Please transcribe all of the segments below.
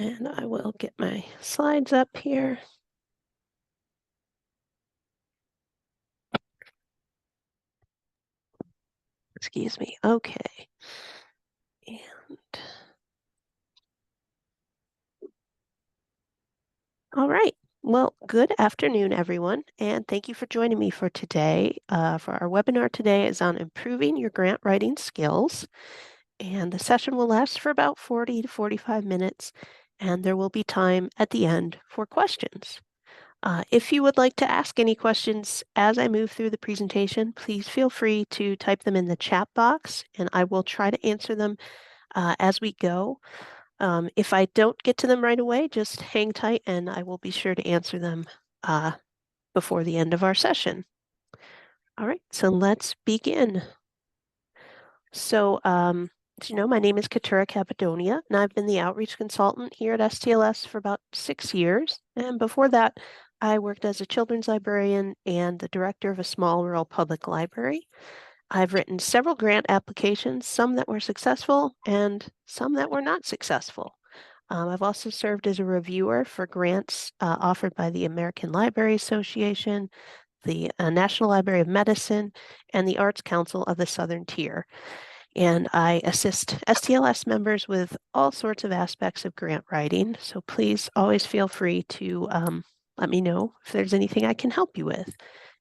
And I will get my slides up here. Excuse me. Okay. And all right. Well, good afternoon, everyone, and thank you for joining me for today. For our webinar today is on improving your grant writing skills, and the session will last for about 40 to 45 minutes, and there will be time at the end for questions. If you would like to ask any questions as I move through the presentation, please feel free to type them in the chat box, and I will try to answer them as we go. If I don't get to them right away, just hang tight and I will be sure to answer them before the end of our session. All right, so let's begin. So, as you know, my name is Keturah Cappadonia, and I've been the outreach consultant here at STLS for about 6 years. And before that, I worked as a children's librarian and the director of a small rural public library. I've written several grant applications, some that were successful and some that were not successful. I've also served as a reviewer for grants offered by the American Library Association, the National Library of Medicine, and the Arts Council of the Southern Tier. And I assist STLS members with all sorts of aspects of grant writing. So please always feel free to let me know if there's anything I can help you with.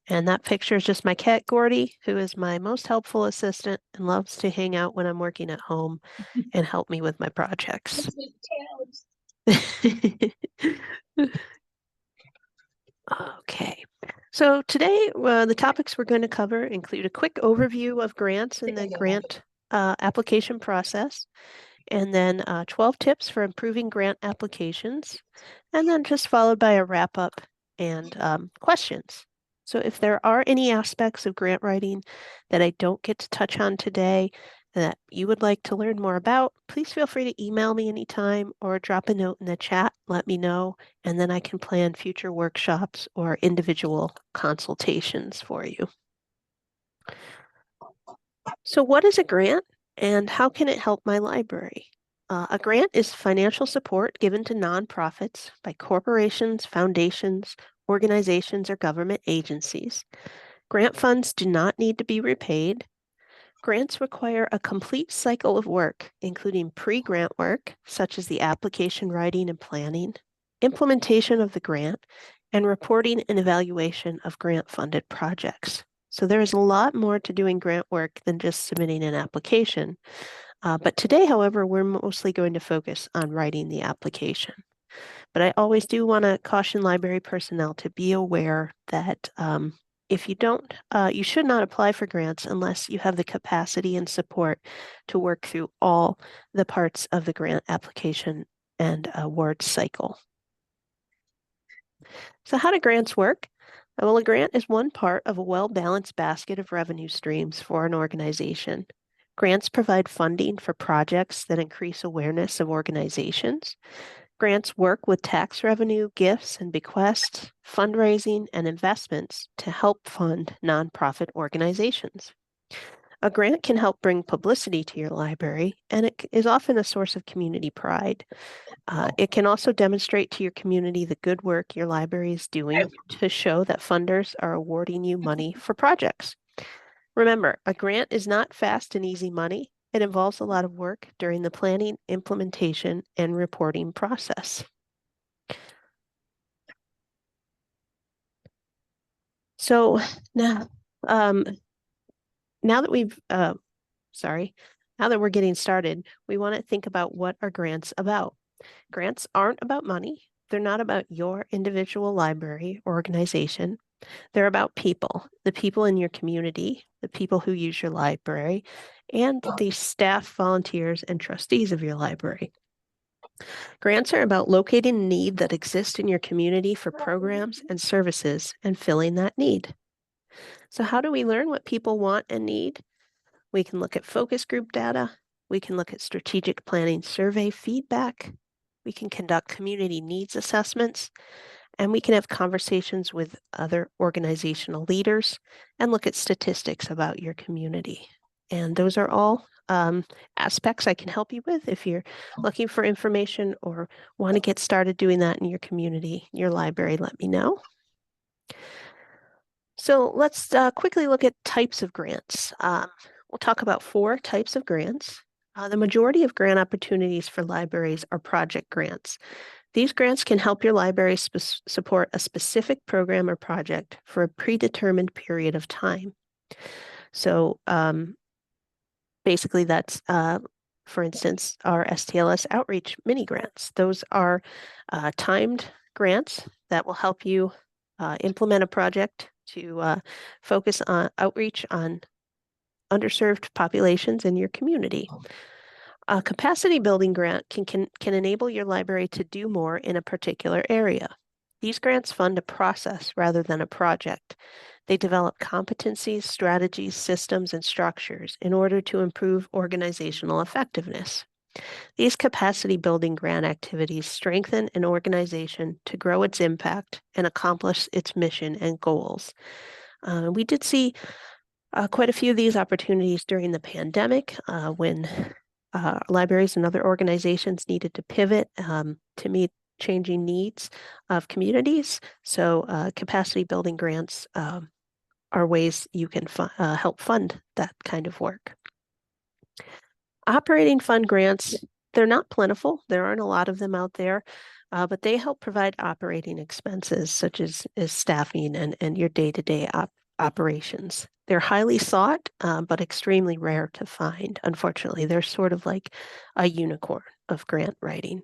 And that picture is just my cat, Gordy, who is my most helpful assistant and loves to hang out when I'm working at home and help me with my projects. Okay, so today the topics we're going to cover include a quick overview of grants and the grant application process, and then 12 tips for improving grant applications, and then just followed by a wrap up and questions. So if there are any aspects of grant writing that I don't get to touch on today that you would like to learn more about, please feel free to email me anytime or drop a note in the chat, let me know, and then I can plan future workshops or individual consultations for you. So what is a grant and how can it help my library? A grant is financial support given to nonprofits by corporations, foundations, organizations, or government agencies. Grant funds do not need to be repaid. Grants require a complete cycle of work, including pre-grant work, such as the application writing and planning, implementation of the grant, and reporting and evaluation of grant-funded projects. So there is a lot more to doing grant work than just submitting an application. But today, however, we're mostly going to focus on writing the application. But I always do want to caution library personnel to be aware that if you don't, you should not apply for grants unless you have the capacity and support to work through all the parts of the grant application and award cycle. So how do grants work? Well, a grant is one part of a well-balanced basket of revenue streams for an organization. Grants provide funding for projects that increase awareness of organizations. Grants work with tax revenue, gifts and bequests, fundraising, and investments to help fund nonprofit organizations. A grant can help bring publicity to your library, and it is often a source of community pride. It can also demonstrate to your community the good work your library is doing to show that funders are awarding you money for projects. Remember, a grant is not fast and easy money. It involves a lot of work during the planning, implementation, and reporting process. So now, now that we're getting started, we want to think about what are grants about. Grants aren't about money. They're not about your individual library or organization. They're about people, the people in your community, the people who use your library, and the staff, volunteers, and trustees of your library. Grants are about locating a need that exists in your community for programs and services and filling that need. So how do we learn what people want and need? We can look at focus group data. We can look at strategic planning survey feedback. We can conduct community needs assessments, and we can have conversations with other organizational leaders and look at statistics about your community. And those are all aspects I can help you with if you're looking for information or want to get started doing that in your community, your library, let me know. So let's quickly look at types of grants. We'll talk about 4 types of grants. The majority of grant opportunities for libraries are project grants. These grants can help your library support a specific program or project for a predetermined period of time. So basically that's, for instance, our STLS outreach mini grants. Those are timed grants that will help you implement a project to focus on outreach on underserved populations in your community. A capacity building grant can enable your library to do more in a particular area. These grants fund a process rather than a project. They develop competencies, strategies, systems, and structures in order to improve organizational effectiveness. These capacity building grant activities strengthen an organization to grow its impact and accomplish its mission and goals. We did see quite a few of these opportunities during the pandemic when libraries and other organizations needed to pivot to meet changing needs of communities. So capacity building grants are ways you can help fund that kind of work. Operating fund grants, they're not plentiful. There aren't a lot of them out there, but they help provide operating expenses such as staffing and your day-to-day operations. They're highly sought, but extremely rare to find. Unfortunately, they're sort of like a unicorn of grant writing.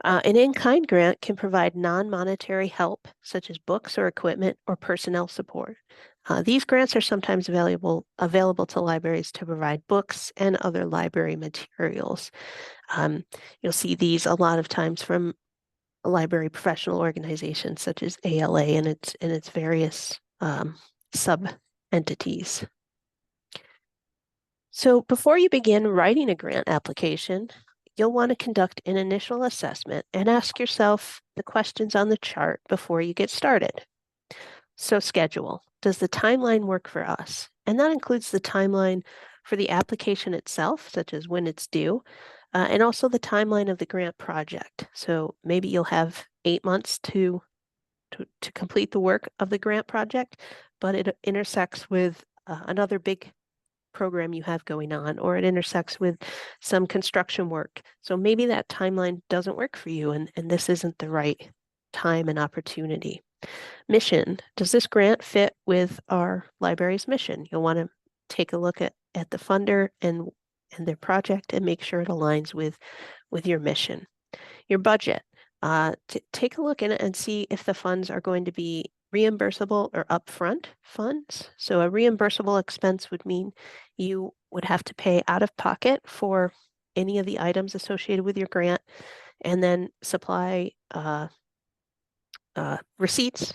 An in-kind grant can provide non-monetary help, such as books or equipment or personnel support. These grants are sometimes available to libraries to provide books and other library materials. You'll see these a lot of times from library professional organizations such as ALA and its various sub-entities. So before you begin writing a grant application, you'll want to conduct an initial assessment and ask yourself the questions on the chart before you get started. So schedule. Does the timeline work for us? And that includes the timeline for the application itself, such as when it's due, and also the timeline of the grant project. So maybe you'll have 8 months to complete the work of the grant project, but it intersects with another big program you have going on, or it intersects with some construction work. So maybe that timeline doesn't work for you, and this isn't the right time and opportunity. Mission. Does this grant fit with our library's mission? You'll want to take a look at the funder and their project and make sure it aligns with your mission. Your budget. Take a look in it and see if the funds are going to be reimbursable or upfront funds. So a reimbursable expense would mean you would have to pay out of pocket for any of the items associated with your grant and then supply receipts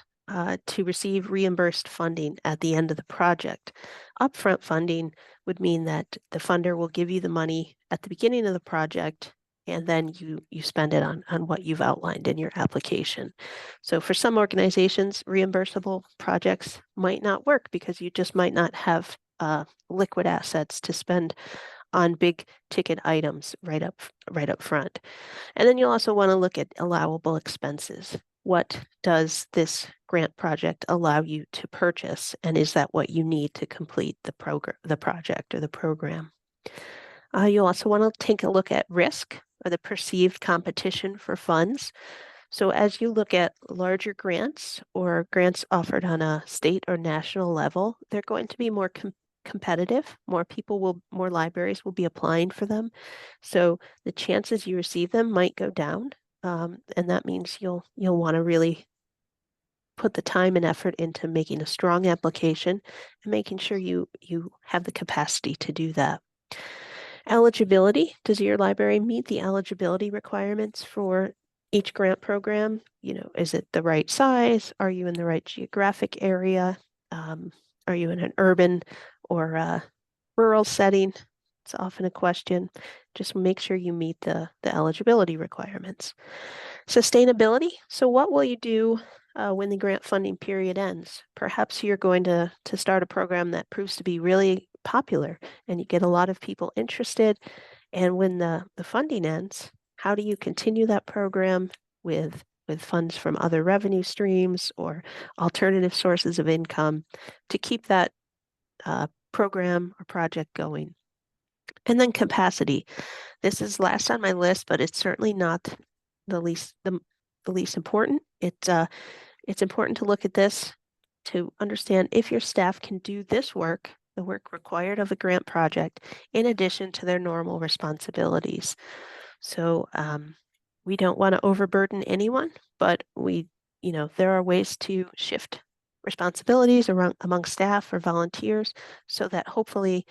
to receive reimbursed funding at the end of the project. Upfront funding would mean that the funder will give you the money at the beginning of the project and then you spend it on what you've outlined in your application. So for some organizations, reimbursable projects might not work because you just might not have liquid assets to spend on big ticket items right up front. And then you'll also want to look at allowable expenses. What does this grant project allow you to purchase? And is that what you need to complete the project or the program? You'll also want to take a look at risk or the perceived competition for funds. So as you look at larger grants or grants offered on a state or national level, they're going to be more competitive. More libraries will be applying for them. So the chances you receive them might go down. And that means you'll want to really put the time and effort into making a strong application and making sure you have the capacity to do that. Eligibility. Does your library meet the eligibility requirements for each grant program? Is it the right size? Are you in the right geographic area? Are you in an urban or rural setting? It's often a question. Just make sure you meet the eligibility requirements. Sustainability. So what will you do when the grant funding period ends? Perhaps you're going to start a program that proves to be really popular and you get a lot of people interested. And when the funding ends, how do you continue that program with funds from other revenue streams or alternative sources of income to keep that program or project going? And then capacity. This is last on my list, but it's certainly not the least important. It's important to look at this to understand if your staff can do this work, the work required of a grant project, in addition to their normal responsibilities. So we don't want to overburden anyone, but there are ways to shift responsibilities among staff or volunteers so that hopefully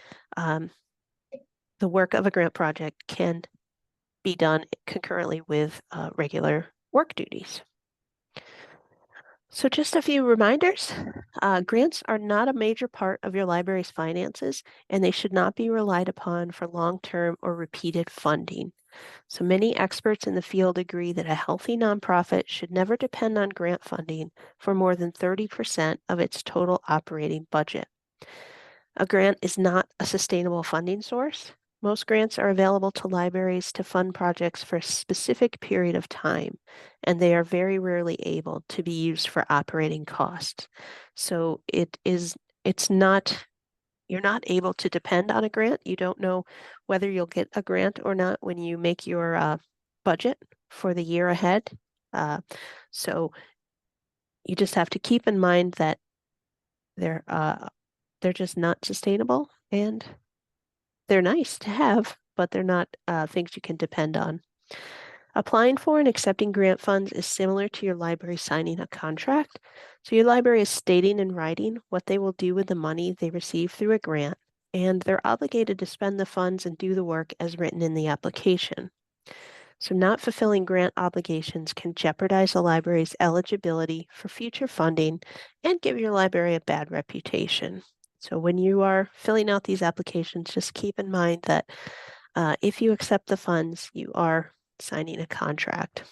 the work of a grant project can be done concurrently with regular work duties. So just a few reminders. Grants are not a major part of your library's finances, and they should not be relied upon for long-term or repeated funding. So many experts in the field agree that a healthy nonprofit should never depend on grant funding for more than 30% of its total operating budget. A grant is not a sustainable funding source. Most grants are available to libraries to fund projects for a specific period of time, and they are very rarely able to be used for operating costs. So you're not able to depend on a grant. You don't know whether you'll get a grant or not when you make your budget for the year ahead. So you just have to keep in mind that they're just not sustainable, and they're nice to have, but they're not things you can depend on. Applying for and accepting grant funds is similar to your library signing a contract. So your library is stating in writing what they will do with the money they receive through a grant, and they're obligated to spend the funds and do the work as written in the application. So not fulfilling grant obligations can jeopardize the library's eligibility for future funding and give your library a bad reputation. So when you are filling out these applications, just keep in mind that if you accept the funds, you are signing a contract.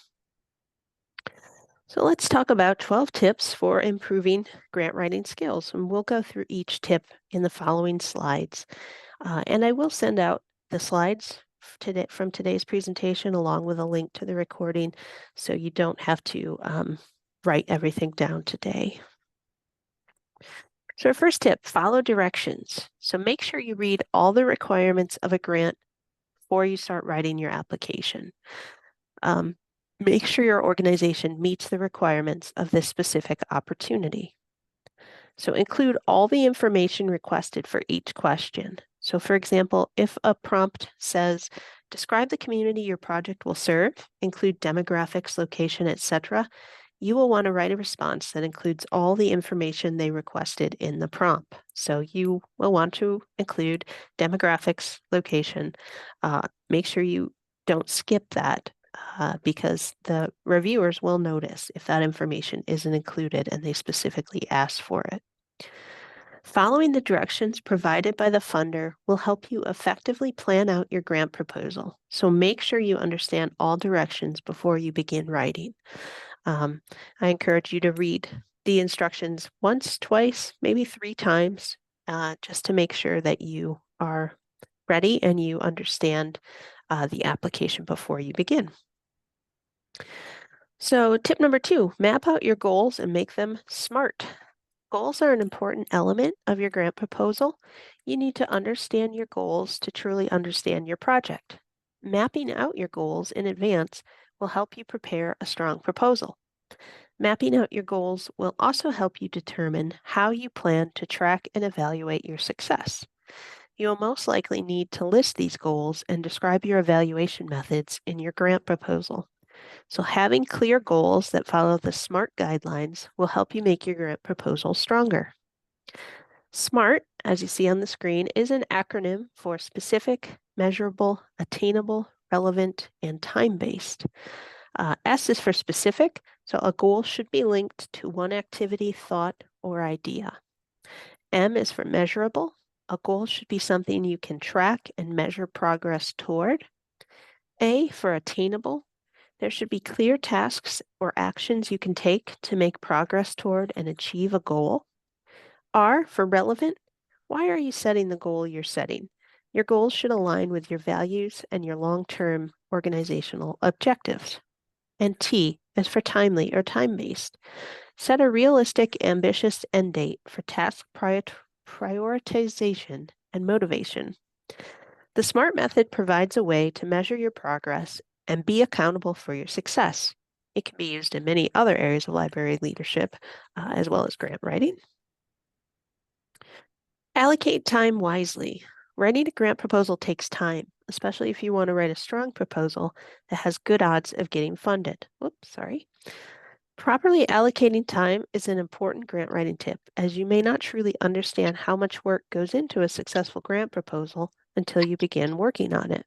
So let's talk about 12 tips for improving grant writing skills. And we'll go through each tip in the following slides. And I will send out the slides from today's presentation along with a link to the recording so you don't have to write everything down today. So our first tip, follow directions. So make sure you read all the requirements of a grant before you start writing your application. Make sure your organization meets the requirements of this specific opportunity. So include all the information requested for each question. So for example, if a prompt says, describe the community your project will serve, include demographics, location, etc., you will want to write a response that includes all the information they requested in the prompt. So you will want to include demographics, location. Make sure you don't skip that because the reviewers will notice if that information isn't included and they specifically ask for it. Following the directions provided by the funder will help you effectively plan out your grant proposal. So make sure you understand all directions before you begin writing. I encourage you to read the instructions once, twice, maybe 3 times, just to make sure that you are ready and you understand the application before you begin. So tip number 2, map out your goals and make them SMART. Goals are an important element of your grant proposal. You need to understand your goals to truly understand your project. Mapping out your goals in advance will help you prepare a strong proposal. Mapping out your goals will also help you determine how you plan to track and evaluate your success. You will most likely need to list these goals and describe your evaluation methods in your grant proposal. So having clear goals that follow the SMART guidelines will help you make your grant proposal stronger. SMART, as you see on the screen, is an acronym for specific, measurable, attainable, relevant, and time-based. S is for specific, so a goal should be linked to one activity, thought, or idea. M is for measurable. A goal should be something you can track and measure progress toward. A for attainable. There should be clear tasks or actions you can take to make progress toward and achieve a goal. R for relevant. Why are you setting the goal you're setting? Your goals should align with your values and your long-term organizational objectives. And T is for timely or time-based. Set a realistic, ambitious end date for task prioritization and motivation. The SMART method provides a way to measure your progress and be accountable for your success. It can be used in many other areas of library leadership, as well as grant writing. Allocate time wisely. Writing a grant proposal takes time, especially if you want to write a strong proposal that has good odds of getting funded. Whoops, sorry. Properly allocating time is an important grant writing tip, as you may not truly understand how much work goes into a successful grant proposal until you begin working on it.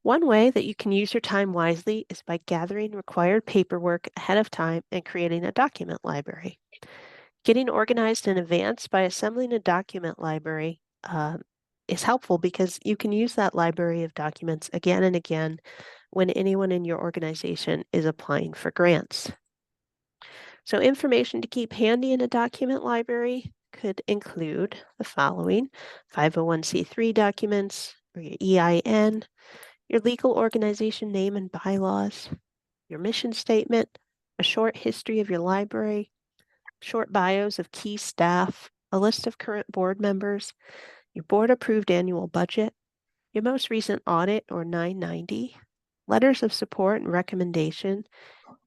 One way that you can use your time wisely is by gathering required paperwork ahead of time and creating a document library. Getting organized in advance by assembling a document library is helpful because you can use that library of documents again and again when anyone in your organization is applying for grants. So information to keep handy in a document library could include the following: 501c3 documents, or your EIN, your legal organization name and bylaws, your mission statement, a short history of your library, short bios of key staff, a list of current board members, your board-approved annual budget, your most recent audit or 990, letters of support and recommendation,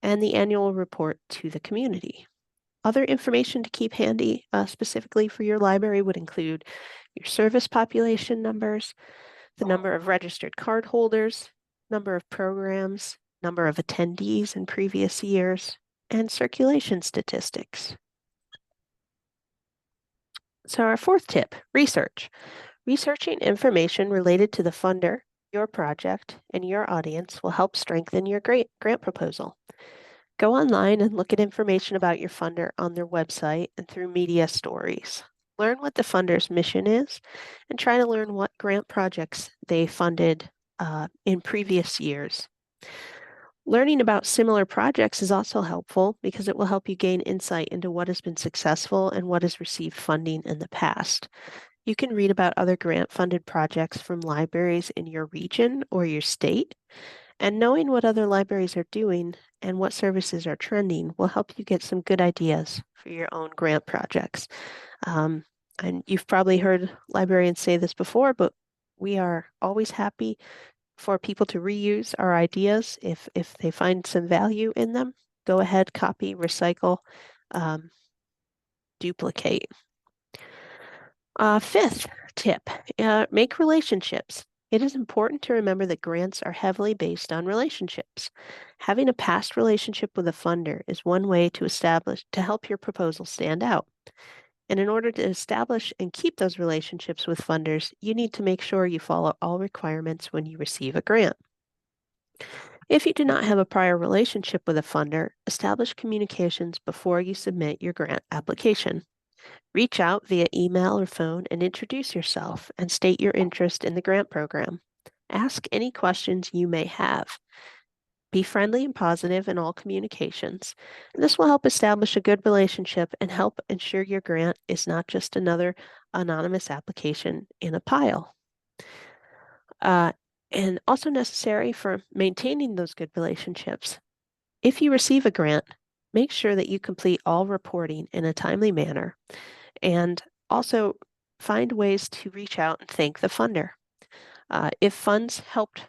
and the annual report to the community. Other information to keep handy specifically for your library would include your service population numbers, the number of registered card holders, number of programs, number of attendees in previous years, and circulation statistics. So our fourth tip, research. Researching information related to the funder, your project, and your audience will help strengthen your grant proposal. Go online and look at information about your funder on their website and through media stories. Learn what the funder's mission is and try to learn what grant projects they funded in previous years. Learning about similar projects is also helpful because it will help you gain insight into what has been successful and what has received funding in the past. You can read about other grant-funded projects from libraries in your region or your state, and knowing what other libraries are doing and what services are trending will help you get some good ideas for your own grant projects. And you've probably heard librarians say this before, but we are always happy for people to reuse our ideas if they find some value in them. Go ahead, copy, recycle, duplicate. Fifth tip, make relationships. It is important to remember that grants are heavily based on relationships. Having a past relationship with a funder is one way to help your proposal stand out. And in order to establish and keep those relationships with funders, you need to make sure you follow all requirements when you receive a grant. If you do not have a prior relationship with a funder, establish communications before you submit your grant application. Reach out via email or phone and introduce yourself and state your interest in the grant program. Ask any questions you may have. Be friendly and positive in all communications. This will help establish a good relationship and help ensure your grant is not just another anonymous application in a pile. And also necessary for maintaining those good relationships. If you receive a grant, make sure that you complete all reporting in a timely manner, and also find ways to reach out and thank the funder. If funds helped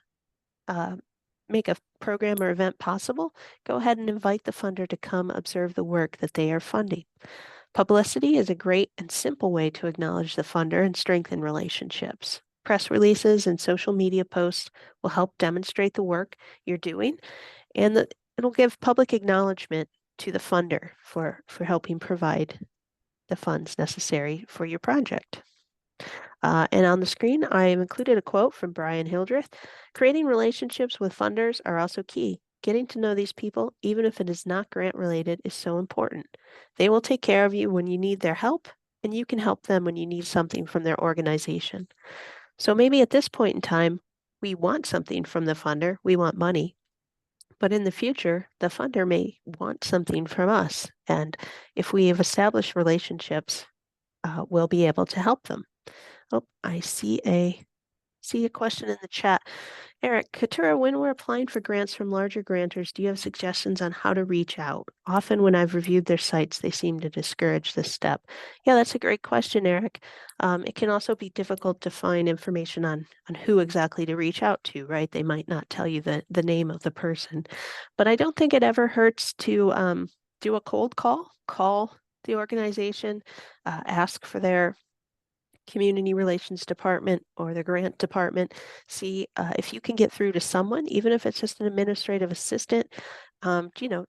make a program or event possible, go ahead and invite the funder to come observe the work that they are funding. Publicity is a great and simple way to acknowledge the funder and strengthen relationships. Press releases and social media posts will help demonstrate the work you're doing, and it'll give public acknowledgement to the funder for helping provide the funds necessary for your project. And on the screen, I have included a quote from Brian Hildreth. Creating relationships with funders are also key. Getting to know these people, even if it is not grant related, is so important. They will take care of you when you need their help, and you can help them when you need something from their organization. So maybe at this point in time, we want something from the funder, we want money, but in the future, the funder may want something from us. And if we have established relationships will be able to help them. Oh, I see a question in the chat. Eric, Katura, when we're applying for grants from larger grantors, do you have suggestions on how to reach out? Often when I've reviewed their sites, they seem to discourage this step. Yeah, that's a great question, Eric. It can also be difficult to find information on who exactly to reach out to, right? They might not tell you the name of the person. But I don't think it ever hurts to do a cold call the organization, ask for their community relations department or the grant department, see if you can get through to someone, even if it's just an administrative assistant.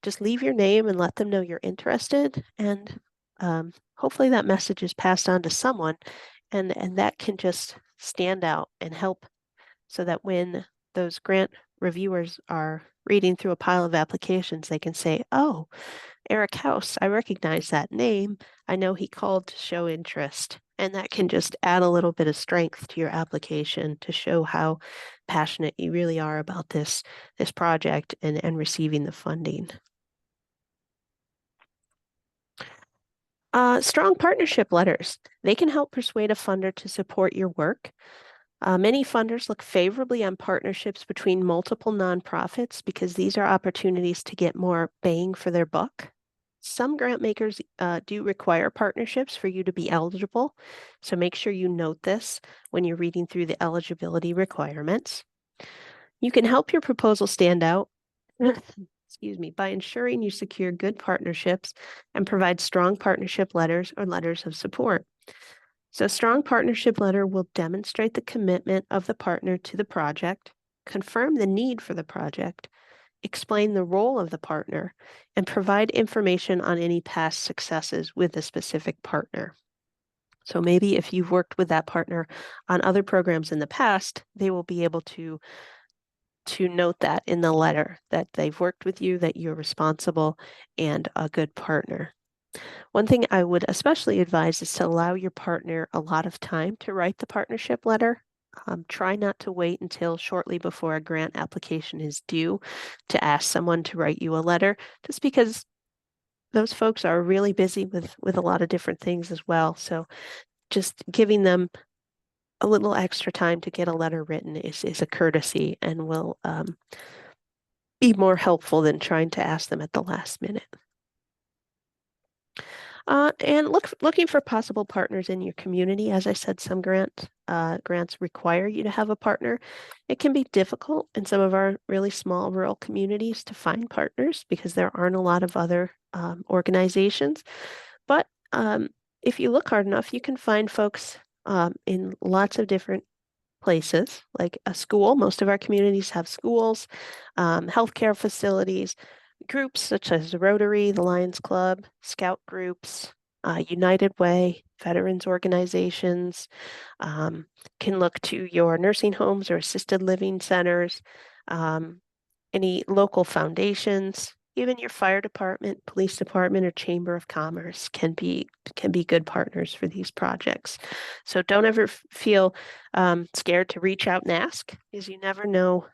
Just leave your name and let them know you're interested, and hopefully that message is passed on to someone, and that can just stand out and help, so that when those grant reviewers are reading through a pile of applications, they can say, "Oh, Eric House, I recognize that name. I know he called to show interest." And that can just add a little bit of strength to your application to show how passionate you really are about this project and receiving the funding. Strong partnership letters. They can help persuade a funder to support your work. Many funders look favorably on partnerships between multiple nonprofits because these are opportunities to get more bang for their buck. Some grant makers do require partnerships for you to be eligible, so make sure you note this when you're reading through the eligibility requirements. You can help your proposal stand out excuse me, by ensuring you secure good partnerships and provide strong partnership letters or letters of support. So a strong partnership letter will demonstrate the commitment of the partner to the project, confirm the need for the project, explain the role of the partner, and provide information on any past successes with a specific partner. So maybe if you've worked with that partner on other programs in the past, they will be able to note that in the letter, that they've worked with you, that you're responsible and a good partner. One thing I would especially advise is to allow your partner a lot of time to write the partnership letter. Try not to wait until shortly before a grant application is due to ask someone to write you a letter, just because those folks are really busy with a lot of different things as well. So just giving them a little extra time to get a letter written is a courtesy and will be more helpful than trying to ask them at the last minute. And looking for possible partners in your community. As I said, some grants require you to have a partner. It can be difficult in some of our really small rural communities to find partners because there aren't a lot of other organizations. But if you look hard enough, you can find folks in lots of different places, like a school. Most of our communities have schools, healthcare facilities, groups such as the Rotary, the Lions Club, Scout groups, United Way, veterans organizations, can look to your nursing homes or assisted living centers, any local foundations, even your fire department, police department, or chamber of commerce can be good partners for these projects. So don't ever feel scared to reach out and ask, because you never know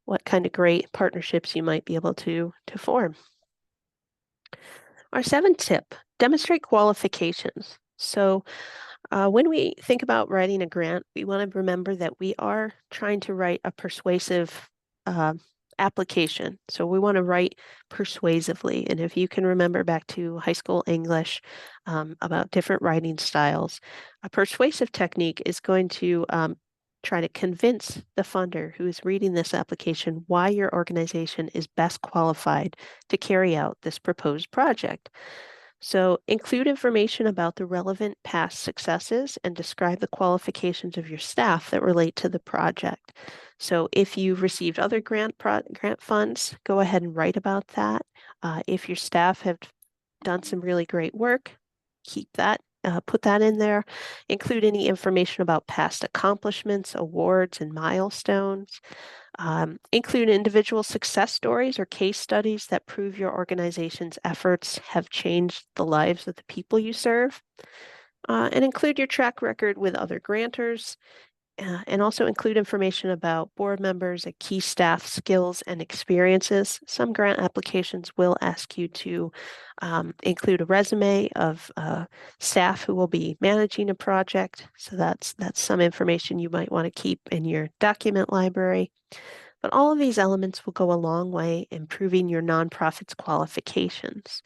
what kind of great partnerships you might be able to form. Our seventh tip: demonstrate qualifications. So when we think about writing a grant, we want to remember that we are trying to write a persuasive application. So we want to write persuasively. And if you can remember back to high school English about different writing styles, a persuasive technique is going to try to convince the funder who is reading this application why your organization is best qualified to carry out this proposed project. So include information about the relevant past successes and describe the qualifications of your staff that relate to the project. So if you've received other grant funds, go ahead and write about that. If your staff have done some really great work, keep that. Put that in there. Include any information about past accomplishments, awards, and milestones. Include individual success stories or case studies that prove your organization's efforts have changed the lives of the people you serve. And include your track record with other grantors and also include information about board members and key staff skills and experiences. Some grant applications will ask you to include a resume of staff who will be managing a project. So that's some information you might want to keep in your document library. But all of these elements will go a long way improving your nonprofit's qualifications.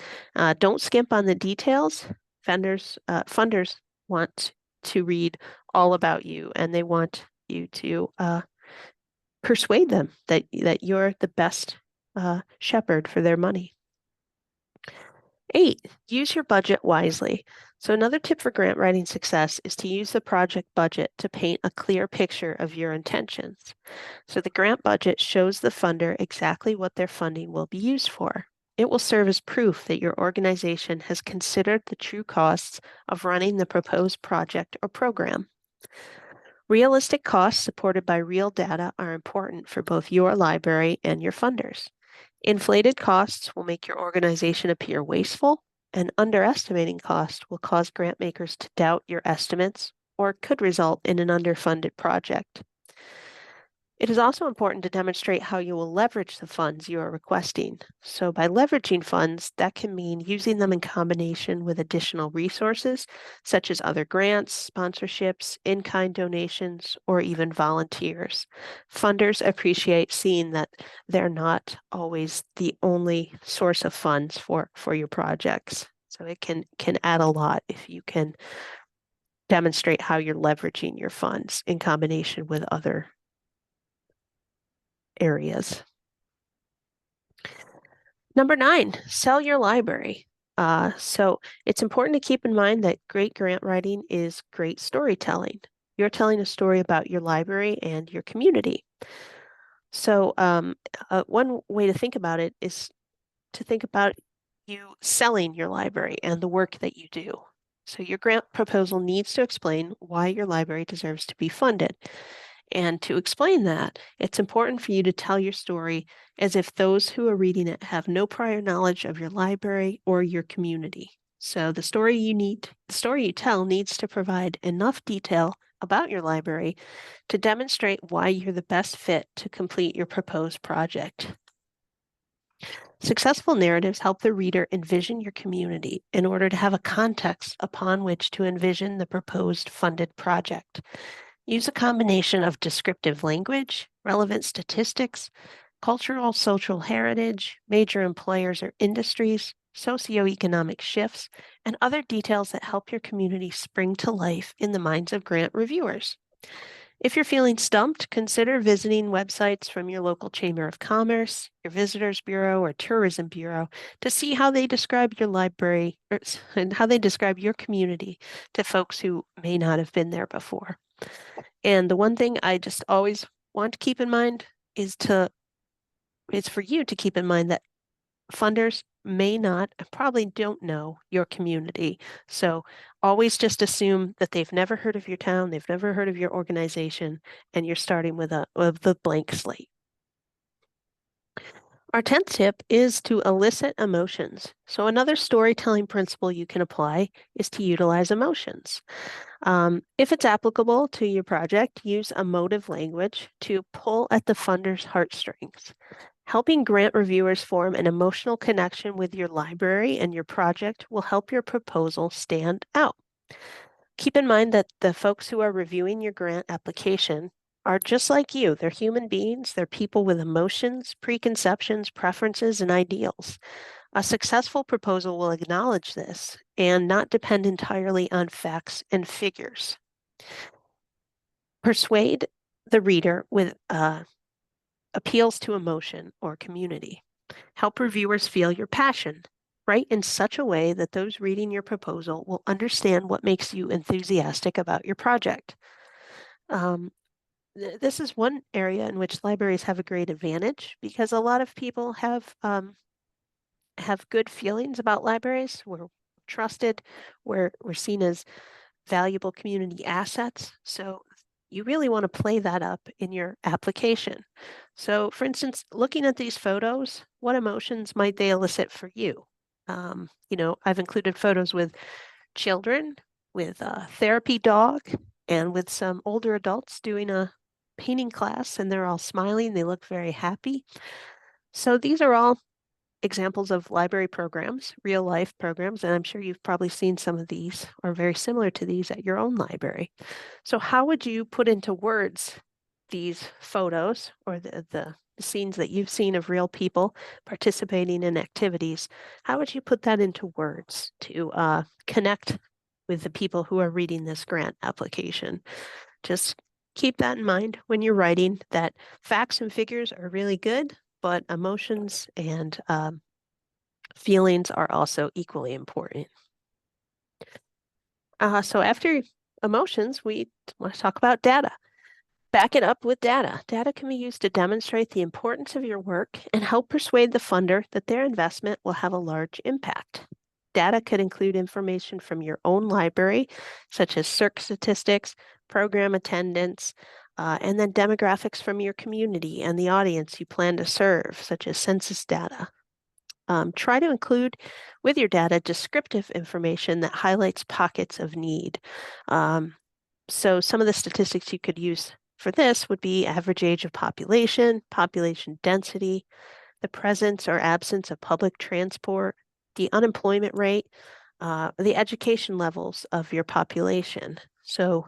Don't skimp on the details. Funders want to read all about you, and they want you to persuade them that you're the best shepherd for their money. 8, use your budget wisely. So another tip for grant writing success is to use the project budget to paint a clear picture of your intentions. So the grant budget shows the funder exactly what their funding will be used for. It will serve as proof that your organization has considered the true costs of running the proposed project or program. Realistic costs supported by real data are important for both your library and your funders. Inflated costs will make your organization appear wasteful, and underestimating costs will cause grant makers to doubt your estimates or could result in an underfunded project. It is also important to demonstrate how you will leverage the funds you are requesting. So by leveraging funds, that can mean using them in combination with additional resources, such as other grants, sponsorships, in-kind donations, or even volunteers. Funders appreciate seeing that they're not always the only source of funds for your projects. So it can add a lot if you can demonstrate how you're leveraging your funds in combination with other areas. Number 9, sell your library. So it's important to keep in mind that great grant writing is great storytelling. You're telling a story about your library and your community. So one way to think about it is to think about you selling your library and the work that you do. So your grant proposal needs to explain why your library deserves to be funded. And to explain that, it's important for you to tell your story as if those who are reading it have no prior knowledge of your library or your community. So the story you tell needs to provide enough detail about your library to demonstrate why you're the best fit to complete your proposed project. Successful narratives help the reader envision your community in order to have a context upon which to envision the proposed funded project. Use a combination of descriptive language, relevant statistics, cultural social heritage, major employers or industries, socioeconomic shifts, and other details that help your community spring to life in the minds of grant reviewers. If you're feeling stumped, consider visiting websites from your local Chamber of Commerce, your Visitors Bureau, or Tourism Bureau to see how they describe your library and how they describe your community to folks who may not have been there before. And the one thing I just always want to keep in mind is for you to keep in mind that funders may not, probably don't know your community. So always just assume that they've never heard of your town, they've never heard of your organization, and you're starting with a blank slate. Our 10th tip is to elicit emotions. So another storytelling principle you can apply is to utilize emotions. If it's applicable to your project, use emotive language to pull at the funder's heartstrings. Helping grant reviewers form an emotional connection with your library and your project will help your proposal stand out. Keep in mind that the folks who are reviewing your grant application are just like you. They're human beings. They're people with emotions, preconceptions, preferences, and ideals. A successful proposal will acknowledge this and not depend entirely on facts and figures. Persuade the reader with appeals to emotion or community. Help reviewers feel your passion. Write in such a way that those reading your proposal will understand what makes you enthusiastic about your project. This is one area in which libraries have a great advantage because a lot of people have good feelings about libraries. We're trusted. We're seen as valuable community assets. So you really want to play that up in your application. So for instance, looking at these photos, what emotions might they elicit for you? I've included photos with children, with a therapy dog, and with some older adults doing a painting class, and they're all smiling. They look very happy. So these are all examples of library programs, real life programs, and I'm sure you've probably seen some of these or very similar to these at your own library. So how would you put into words these photos or the scenes that you've seen of real people participating in activities? How would you put that into words to connect with the people who are reading this grant application? Just keep that in mind when you're writing, that facts and figures are really good, but emotions and feelings are also equally important. So after emotions, we want to talk about data. Back it up with data. Data can be used to demonstrate the importance of your work and help persuade the funder that their investment will have a large impact. Data could include information from your own library, such as CIRC statistics, program attendance, and then demographics from your community and the audience you plan to serve, such as census data. Try to include with your data descriptive information that highlights pockets of need. So some of the statistics you could use for this would be average age of population, population density, the presence or absence of public transport, the unemployment rate, the education levels of your population. So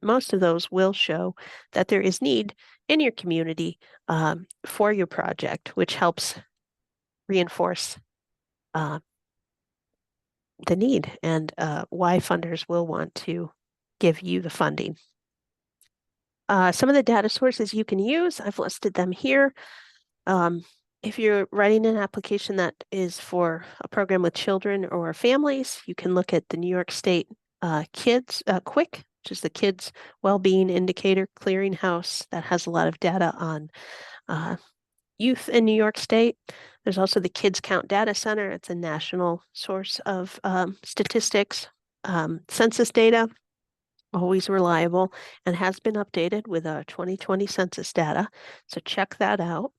most of those will show that there is need in your community for your project, which helps reinforce the need and why funders will want to give you the funding. Some of the data sources you can use, I've listed them here. If you're writing an application that is for a program with children or families, you can look at the New York State Kids QUIC, which is the Kids Wellbeing Indicator Clearinghouse that has a lot of data on youth in New York State. There's also the Kids Count Data Center. It's a national source of statistics. Census data, always reliable, and has been updated with 2020 census data. So check that out.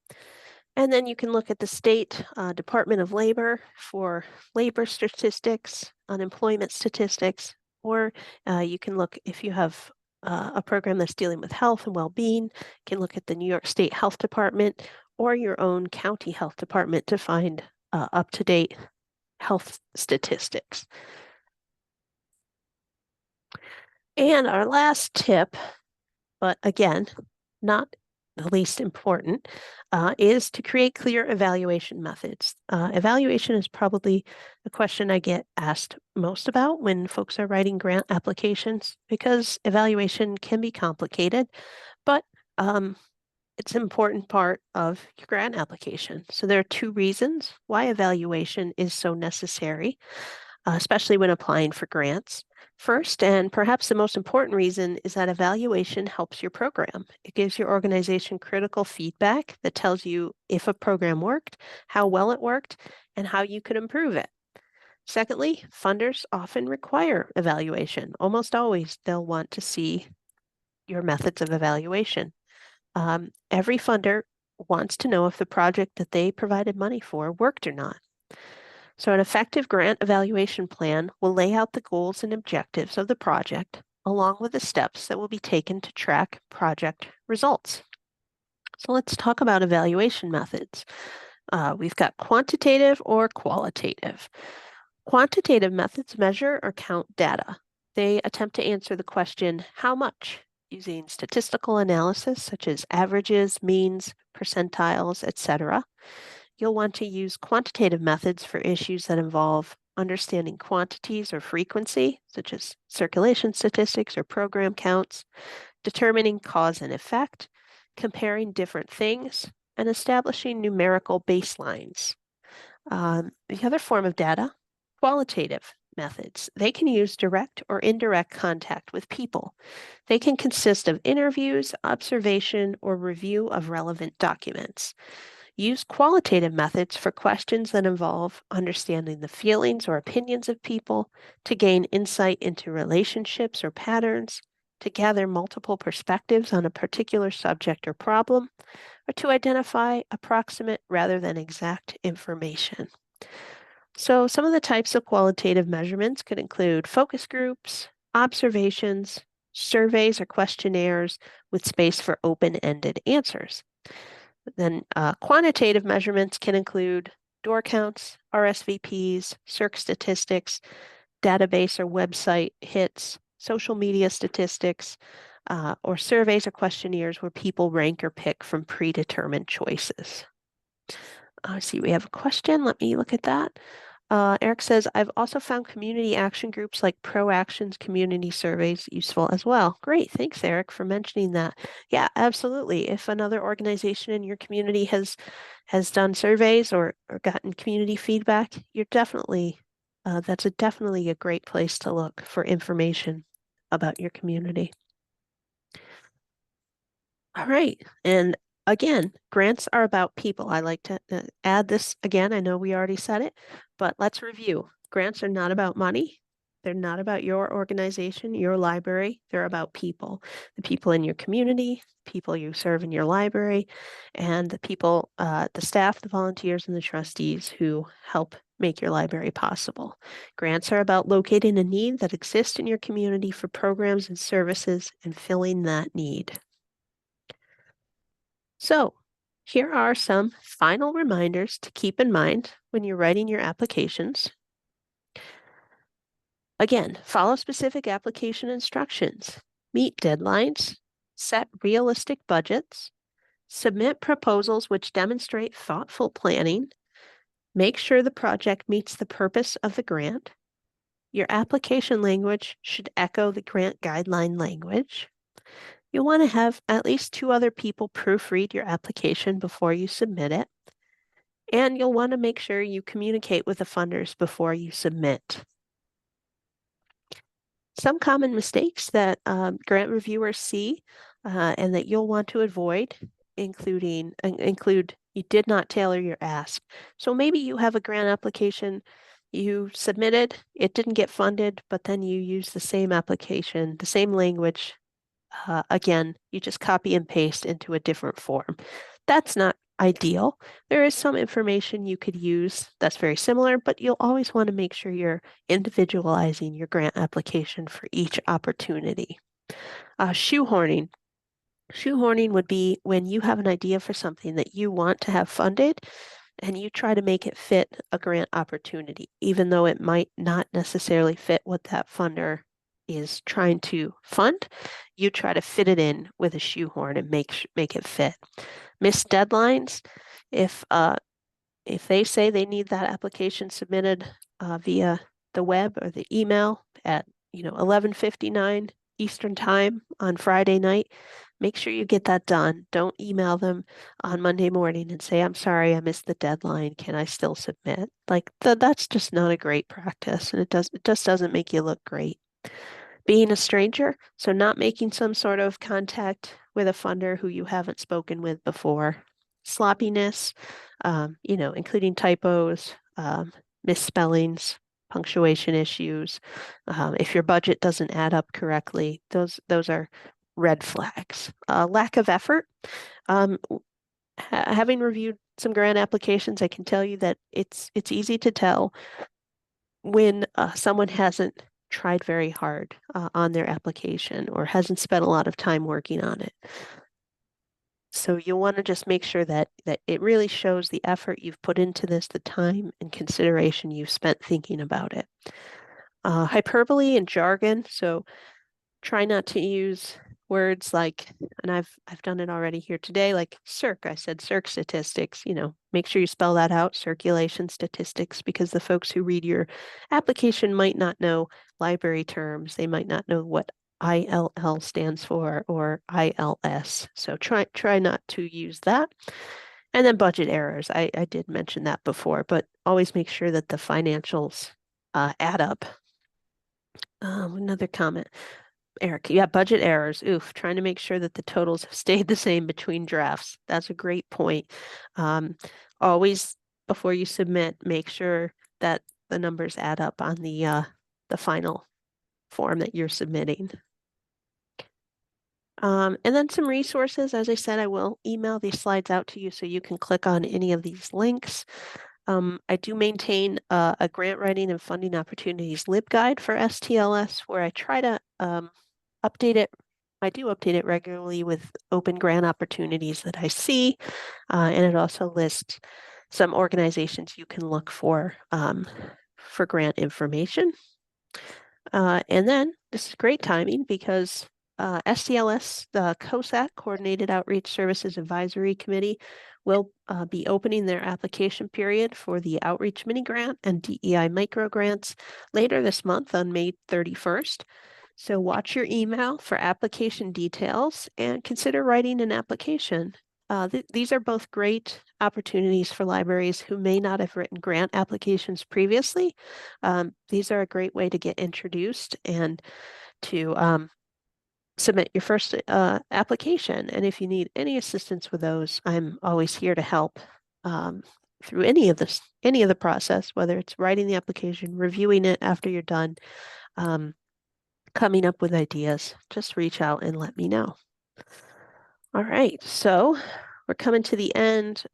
And then you can look at the state Department of Labor for labor statistics, unemployment statistics, or you can look if you have a program that's dealing with health and well-being, you can look at the New York State Health Department or your own county health department to find up-to-date health statistics. And our last tip, but again, not the least important, is to create clear evaluation methods. Evaluation is probably the question I get asked most about when folks are writing grant applications, because evaluation can be complicated, but it's an important part of your grant application. So there are two reasons why evaluation is so necessary, especially when applying for grants. First, and perhaps the most important reason, is that evaluation helps your program. It gives your organization critical feedback that tells you if a program worked, how well it worked, and how you could improve it. Secondly, funders often require evaluation. Almost always, they'll want to see your methods of evaluation. Every funder wants to know if the project that they provided money for worked or not. So an effective grant evaluation plan will lay out the goals and objectives of the project, along with the steps that will be taken to track project results. So let's talk about evaluation methods. We've got quantitative or qualitative. Quantitative methods measure or count data. They attempt to answer the question, how much, using statistical analysis such as averages, means, percentiles, etc. You'll want to use quantitative methods for issues that involve understanding quantities or frequency, such as circulation statistics or program counts, determining cause and effect, comparing different things, and establishing numerical baselines. The other form of data, qualitative methods. They can use direct or indirect contact with people. They can consist of interviews, observation, or review of relevant documents. Use qualitative methods for questions that involve understanding the feelings or opinions of people, to gain insight into relationships or patterns, to gather multiple perspectives on a particular subject or problem, or to identify approximate rather than exact information. So some of the types of qualitative measurements could include focus groups, observations, surveys or questionnaires with space for open-ended answers. Then quantitative measurements can include door counts, RSVPs, circ statistics, database or website hits, social media statistics, or surveys or questionnaires where people rank or pick from predetermined choices. I see we have a question. Let me look at that. Eric says, I've also found community action groups like ProActions community surveys useful as well. Great. Thanks, Eric, for mentioning that. Yeah, absolutely. If another organization in your community has done surveys or gotten community feedback, you're definitely that's definitely a great place to look for information about your community. All right. And again, grants are about people. I like to add this again. I know we already said it, but let's review. Grants are not about money. They're not about your organization, your library. They're about people, the people in your community, people you serve in your library, and the people, the staff, the volunteers, and the trustees who help make your library possible. Grants are about locating a need that exists in your community for programs and services and filling that need. So here are some final reminders to keep in mind when you're writing your applications. Again, follow specific application instructions, meet deadlines, set realistic budgets, submit proposals which demonstrate thoughtful planning, make sure the project meets the purpose of the grant. Your application language should echo the grant guideline language. You'll want to have at least 2 other people proofread your application before you submit it. And you'll want to make sure you communicate with the funders before you submit. Some common mistakes that grant reviewers see and that you'll want to avoid include you did not tailor your ask. So maybe you have a grant application you submitted, it didn't get funded, but then you use the same application, the same language. Again, you just copy and paste into a different form. That's not ideal. There is some information you could use that's very similar, but you'll always want to make sure you're individualizing your grant application for each opportunity. Shoehorning. Shoehorning would be when you have an idea for something that you want to have funded and you try to make it fit a grant opportunity, even though it might not necessarily fit what that funder is trying to fund. You try to fit it in with a shoehorn and make it fit. Missed deadlines. If they say they need that application submitted via the web or the email at 11:59 Eastern time on Friday night, make sure you get that done. Don't email them on Monday morning and say, I'm sorry, I missed the deadline. Can I still submit? Like that's just not a great practice, and it just doesn't make you look great. Being a stranger, so not making some sort of contact with a funder who you haven't spoken with before. Sloppiness, including typos, misspellings, punctuation issues. If your budget doesn't add up correctly, those are red flags. Lack of effort. Having reviewed some grant applications, I can tell you that it's easy to tell when someone hasn't tried very hard on their application or hasn't spent a lot of time working on it. So you'll want to just make sure that it really shows the effort you've put into this, the time and consideration you've spent thinking about it. Hyperbole and jargon. So try not to use words like, and I've done it already here today, like circ. I said circ statistics. Make sure you spell that out, circulation statistics, because the folks who read your application might not know library terms. They might not know what ILL stands for or ILS. So try not to use that. And then budget errors. I did mention that before, but always make sure that the financials add up. Another comment. Eric, yeah, budget errors. Oof, trying to make sure that the totals have stayed the same between drafts. That's a great point. Always, before you submit, make sure that the numbers add up on the final form that you're submitting. And then some resources. As I said, I will email these slides out to you so you can click on any of these links. I do maintain a grant writing and funding opportunities LibGuide for STLS where I try to update it. I do update it regularly with open grant opportunities that I see, and it also lists some organizations you can look for grant information. And then this is great timing because SCLS, the COSAC, Coordinated Outreach Services Advisory Committee, will be opening their application period for the Outreach Mini Grant and DEI Micro Grants later this month on May 31st. So watch your email for application details and consider writing an application. These are both great opportunities for libraries who may not have written grant applications previously. These are a great way to get introduced and to submit your first application. And if you need any assistance with those, I'm always here to help through any of the process, whether it's writing the application, reviewing it after you're done, coming up with ideas. Just reach out and let me know. All right, so we're coming to the end.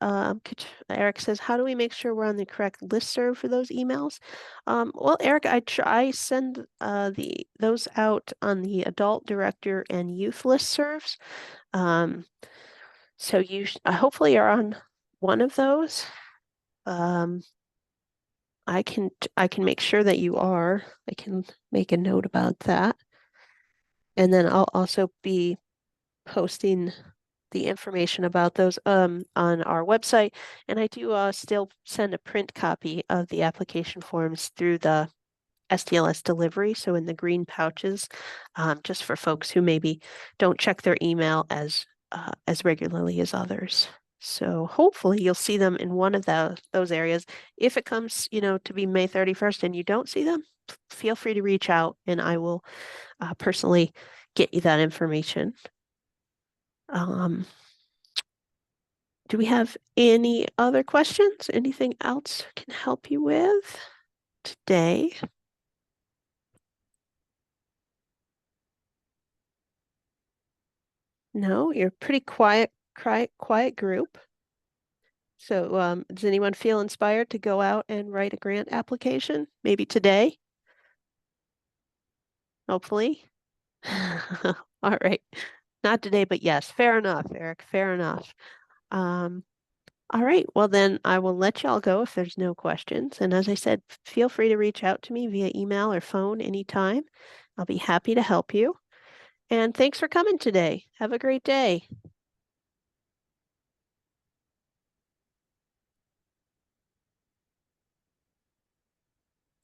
Eric says, how do we make sure we're on the correct listserv for those emails? Well, Eric, I send those out on the adult, director, and youth listservs. So you hopefully are on one of those. I can make sure that you are. I can make a note about that. And then I'll also be posting the information about those on our website. And I do still send a print copy of the application forms through the STLS delivery, so in the green pouches, just for folks who maybe don't check their email as regularly as others. So hopefully you'll see them in one of those areas. If it comes, to be May 31st and you don't see them, feel free to reach out and I will personally get you that information. Do we have any other questions? Anything else I can help you with today? No, you're a pretty quiet group. So does anyone feel inspired to go out and write a grant application? Maybe today? Hopefully. All right. Not today, but yes, fair enough, Eric, fair enough. All right, well then I will let y'all go if there's no questions. And as I said, feel free to reach out to me via email or phone anytime. I'll be happy to help you. And thanks for coming today. Have a great day.